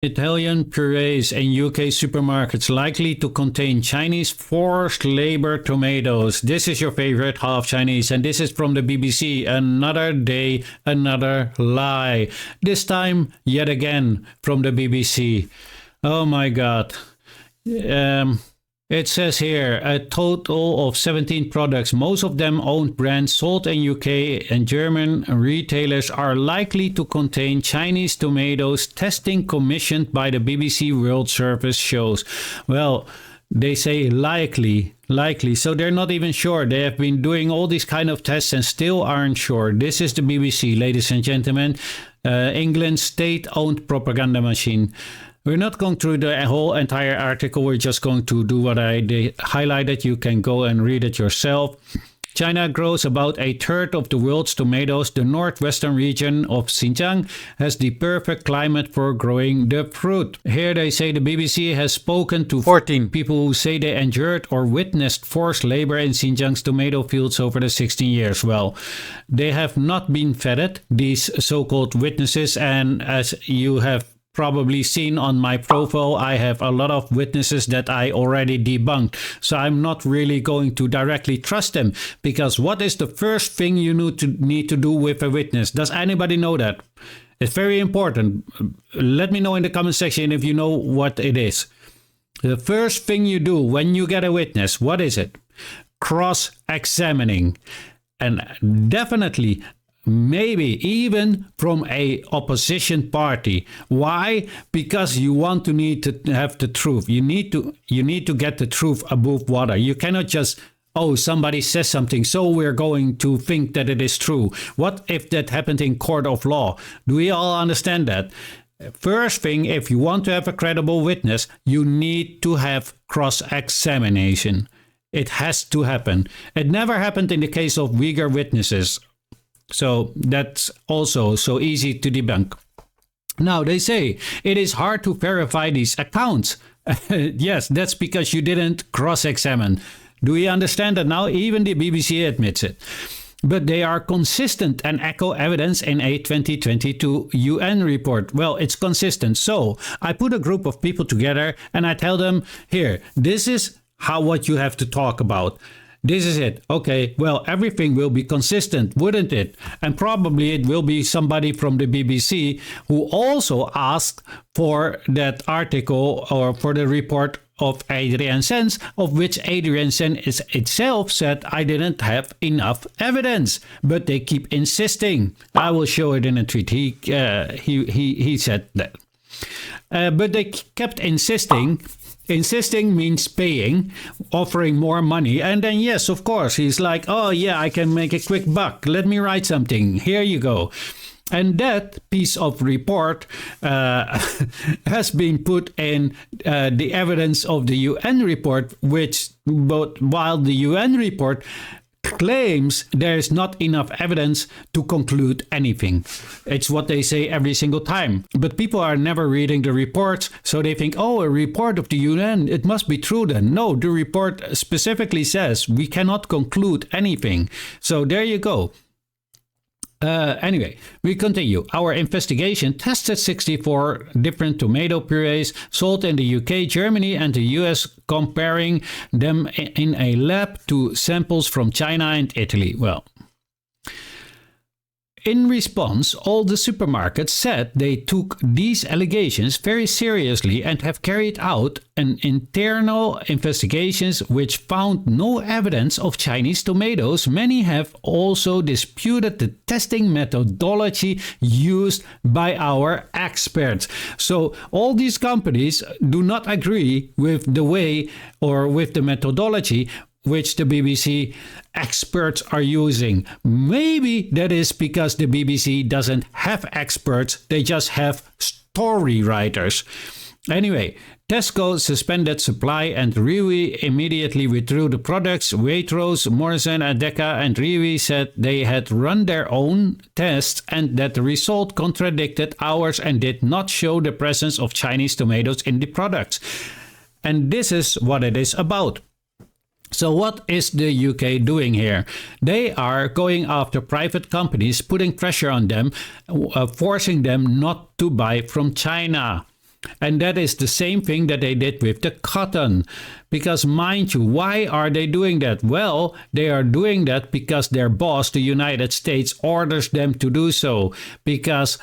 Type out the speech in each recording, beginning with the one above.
Italian purees in UK supermarkets likely to contain Chinese forced labor tomatoes. This is your favorite half Chinese, and this is from the BBC. Another day, another lie. This time, yet again, from the BBC. Oh my God. It says here a total of 17 products, most of them owned brands sold in UK and German retailers, are likely to contain Chinese tomatoes. Testing commissioned by the BBC World Service shows. Well, they say likely, so they're not even sure. They have been doing all these kind of tests and still aren't sure. This is the BBC, ladies and gentlemen, England's state-owned propaganda machine. We're not going through the whole entire article. We're just going to do what I highlighted. You can go and read it yourself. China grows about a third of the world's tomatoes. The northwestern region of Xinjiang has the perfect climate for growing the fruit. Here they say the BBC has spoken to 14 people who say they endured or witnessed forced labor in Xinjiang's tomato fields over the 16 years. Well, they have not been vetted, these so-called witnesses, and as you have probably seen on my profile, I have a lot of witnesses that I already debunked. So I'm not really going to directly trust them, because what is the first thing you need to do with a witness? Does anybody know that? It's very important. Let me know in the comment section if you know what it is. The first thing you do when you get a witness, what is it? Cross-examining. And definitely, maybe even from a opposition party. Why? Because you need to have the truth. You need to get the truth above water. You cannot just, oh, somebody says something, so we're going to think that it is true. What if that happened in court of law? Do we all understand that? First thing, if you want to have a credible witness, you need to have cross-examination. It has to happen. It never happened in the case of Uyghur witnesses. So that's also so easy to debunk. Now they say it is hard to verify these accounts. Yes, that's because you didn't cross-examine. Do you understand that now? Even the BBC admits it. But they are consistent and echo evidence in a 2022 UN report. Well, it's consistent. So I put a group of people together and I tell them, here, this is what you have to talk about. This is it. Okay, well, everything will be consistent, wouldn't it? And probably it will be somebody from the BBC who also asked for that article or for the report of Adrian Sen's, of which Adrian Sen is itself said, I didn't have enough evidence. But they keep insisting. I will show it in a tweet. He said that. But they kept insisting. Insisting means paying, offering more money. And then, yes, of course, he's like, oh, yeah, I can make a quick buck. Let me write something. Here you go. And that piece of report has been put in the evidence of the UN report, while the UN report claims there is not enough evidence to conclude anything. It's what they say every single time. But people are never reading the reports, so they think, oh, a report of the UN, it must be true then. No, the report specifically says we cannot conclude anything. So there you go. Anyway, we continue. Our investigation tested 64 different tomato purees sold in the UK, Germany, and the US, comparing them in a lab to samples from China and Italy. Well, in response, all the supermarkets said they took these allegations very seriously and have carried out an internal investigations which found no evidence of Chinese tomatoes. Many have also disputed the testing methodology used by our experts. So all these companies do not agree with the way or with the methodology which the BBC experts are using. Maybe that is because the BBC doesn't have experts, they just have story writers. Anyway, Tesco suspended supply and Riwi immediately withdrew the products. Waitrose, Morrison, Adeka and Riwi said they had run their own tests and that the result contradicted ours and did not show the presence of Chinese tomatoes in the products. And this is what it is about. So what is the UK doing here? They are going after private companies, putting pressure on them, forcing them not to buy from China. And that is the same thing that they did with the cotton. Because mind you, why are they doing that? Well, they are doing that because their boss, the United States, orders them to do so. Because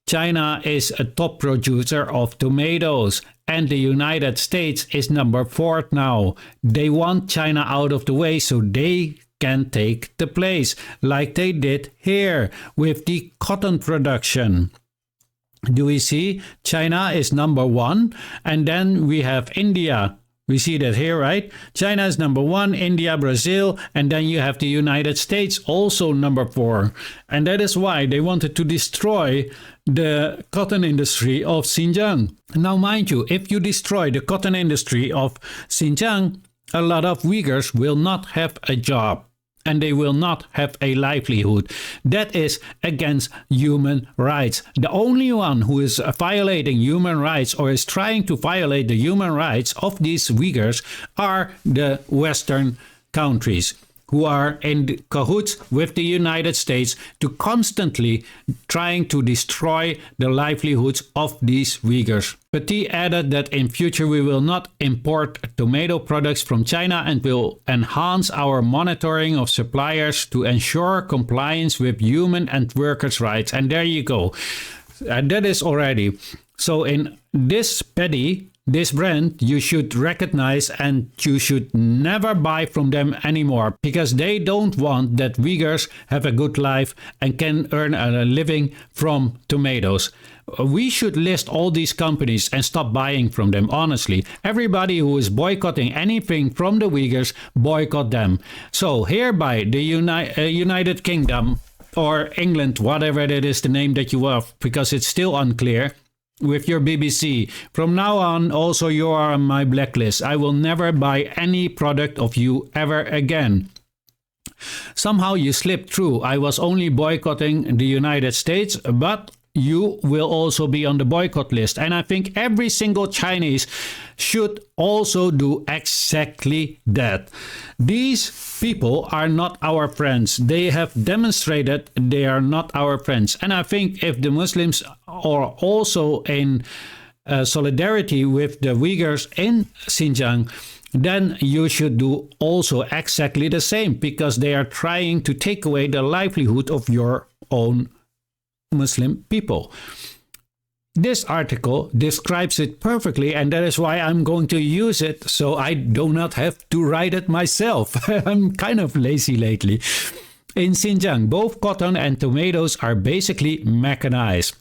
China is a top producer of tomatoes and the United States is number 4 now. They want China out of the way so they can take the place, like they did here with the cotton production. Do we see? China is number 1, and then we have India. We see that here, right? China is number 1, India, Brazil, and then you have the United States also number 4. And that is why they wanted to destroy the cotton industry of Xinjiang. Now, mind you, if you destroy the cotton industry of Xinjiang, a lot of Uyghurs will not have a job. And they will not have a livelihood. That is against human rights. The only one who is violating human rights or is trying to violate the human rights of these Uyghurs are the Western countries, who are in cahoots with the United States to constantly trying to destroy the livelihoods of these Uyghurs. But he added that in future we will not import tomato products from China and will enhance our monitoring of suppliers to ensure compliance with human and workers' rights. And there you go. And that is already. So in this paddy, this brand, you should recognize and you should never buy from them anymore because they don't want that Uyghurs have a good life and can earn a living from tomatoes. We should list all these companies and stop buying from them, honestly. Everybody who is boycotting anything from the Uyghurs, boycott them. So hereby the United Kingdom or England, whatever it is the name that you have, because it's still unclear, with your BBC. From now on, also you are on my blacklist. I will never buy any product of you ever again. Somehow you slipped through. I was only boycotting the United States, but you will also be on the boycott list. And I think every single Chinese should also do exactly that. These people are not our friends. They have demonstrated they are not our friends. And I think if the Muslims are also in solidarity with the Uyghurs in Xinjiang, then you should do also exactly the same because they are trying to take away the livelihood of your own Muslim people. This article describes it perfectly, and that is why I'm going to use it so I do not have to write it myself. I'm kind of lazy lately. In Xinjiang, both cotton and tomatoes are basically mechanized.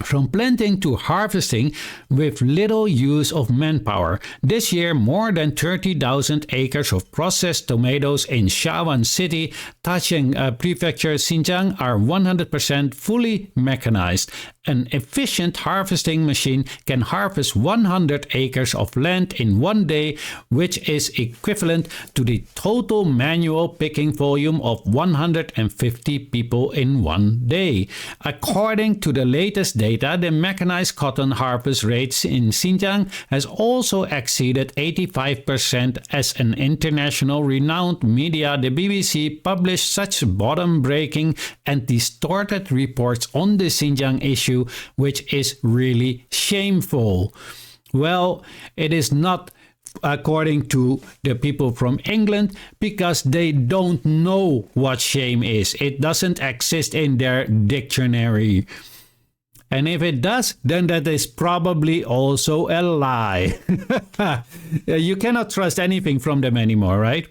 From planting to harvesting with little use of manpower. This year, more than 30,000 acres of processed tomatoes in Shawan City, Tacheng Prefecture, Xinjiang, are 100% fully mechanized. An efficient harvesting machine can harvest 100 acres of land in one day, which is equivalent to the total manual picking volume of 150 people in one day. According to the latest data, the mechanized cotton harvest rates in Xinjiang has also exceeded 85% as an international renowned media, the BBC, published such bottom-breaking and distorted reports on the Xinjiang issue, which is really shameful. Well, it is not according to the people from England because they don't know what shame is. It doesn't exist in their dictionary. And if it does, then that is probably also a lie. You cannot trust anything from them anymore, right?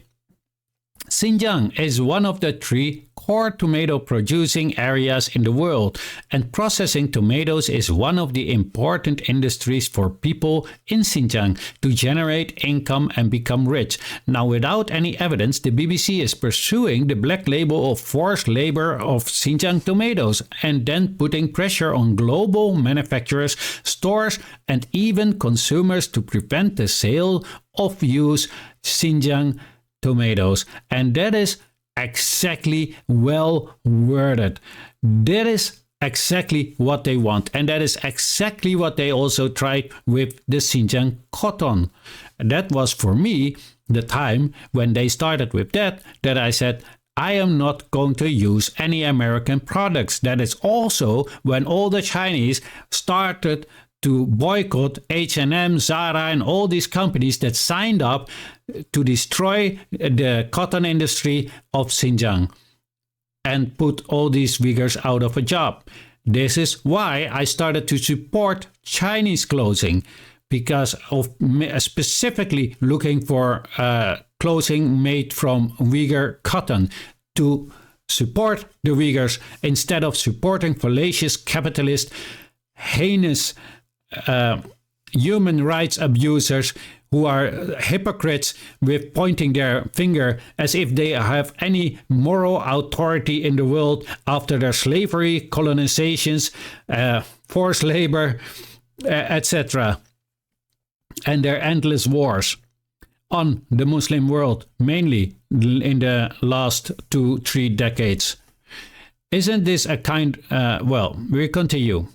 Xinjiang is one of the 3 core tomato producing areas in the world, and processing tomatoes is one of the important industries for people in Xinjiang to generate income and become rich. Now, without any evidence, the BBC is pursuing the black label of forced labor of Xinjiang tomatoes and then putting pressure on global manufacturers, stores, and even consumers to prevent the sale of used Xinjiang tomatoes. And that is exactly well worded. That is exactly what they want. And that is exactly what they also tried with the Xinjiang cotton. And that was for me the time when they started with that I said, I am not going to use any American products. That is also when all the Chinese started to boycott H&M, Zara, and all these companies that signed up to destroy the cotton industry of Xinjiang and put all these Uyghurs out of a job. This is why I started to support Chinese clothing, because of specifically looking for clothing made from Uyghur cotton to support the Uyghurs instead of supporting fallacious capitalist, heinous human rights abusers who are hypocrites with pointing their finger as if they have any moral authority in the world after their slavery, colonizations, forced labor, etc., and their endless wars on the Muslim world, mainly in the last 2-3 decades. Isn't this a kind... we continue.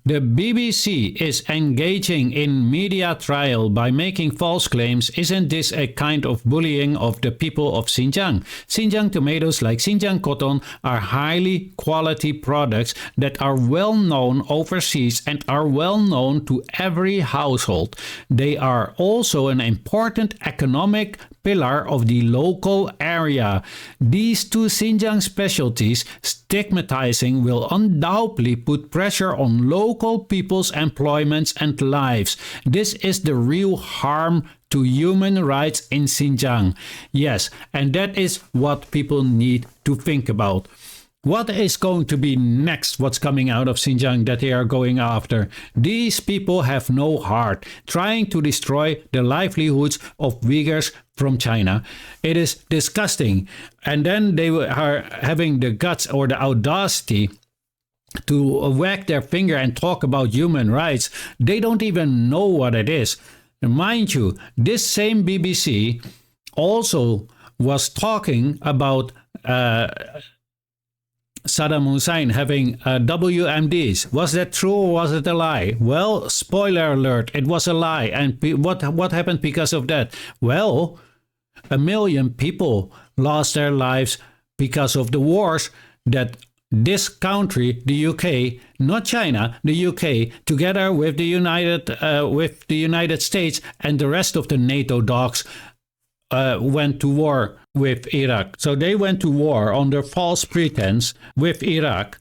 The BBC is engaging in media trial by making false claims. Isn't this a kind of bullying of the people of Xinjiang? Xinjiang tomatoes, like Xinjiang cotton, are highly quality products that are well known overseas and are well known to every household. They are also an important economic pillar of the local area. These two Xinjiang specialties stigmatizing will undoubtedly put pressure on local people's employments and lives. This is the real harm to human rights in Xinjiang. Yes, and that is what people need to think about. What is going to be next? What's coming out of Xinjiang that they are going after? These people have no heart, trying to destroy the livelihoods of Uyghurs from China. It is disgusting. And then they are having the guts or the audacity to wag their finger and talk about human rights. They don't even know what it is. And mind you, this same BBC also was talking about Saddam Hussein having WMDs. Was that true or was it a lie? Well, spoiler alert, it was a lie. And what happened because of that? Well, 1 million people lost their lives because of the wars that this country, the UK, not China, the UK, together with the United States and the rest of the NATO dogs, went to war with Iraq. So they went to war under false pretense with Iraq,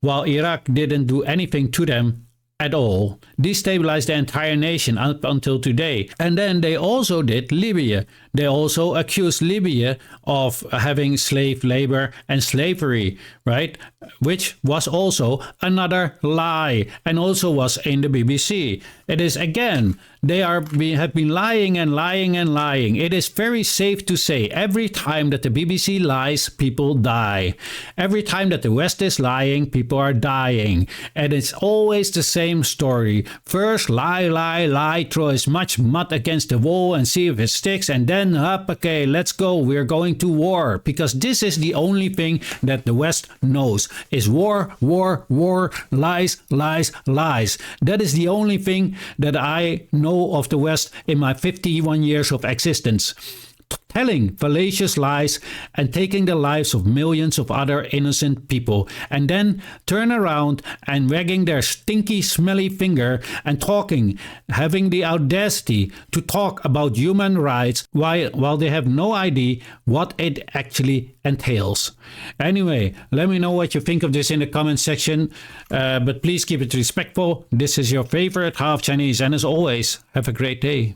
while Iraq didn't do anything to them at all, destabilized the entire nation up until today. And then they also did Libya. They also accused Libya of having slave labor and slavery, right? Which was also another lie and also was in the BBC. It is, again, they have been lying and lying and lying. It is very safe to say every time that the BBC lies, people die. Every time that the West is lying, people are dying. And it's always the same story. First, lie, throw as much mud against the wall and see if it sticks, and then up, okay, let's go, we're going to war. Because this is the only thing that the West knows, is war, lies. That is the only thing that I know of the West in my 51 years of existence. Telling fallacious lies and taking the lives of millions of other innocent people, and then turn around and wagging their stinky, smelly finger and talking, having the audacity to talk about human rights while they have no idea what it actually entails. Anyway, let me know what you think of this in the comment section, but please keep it respectful. This is your favorite half Chinese, and as always, have a great day.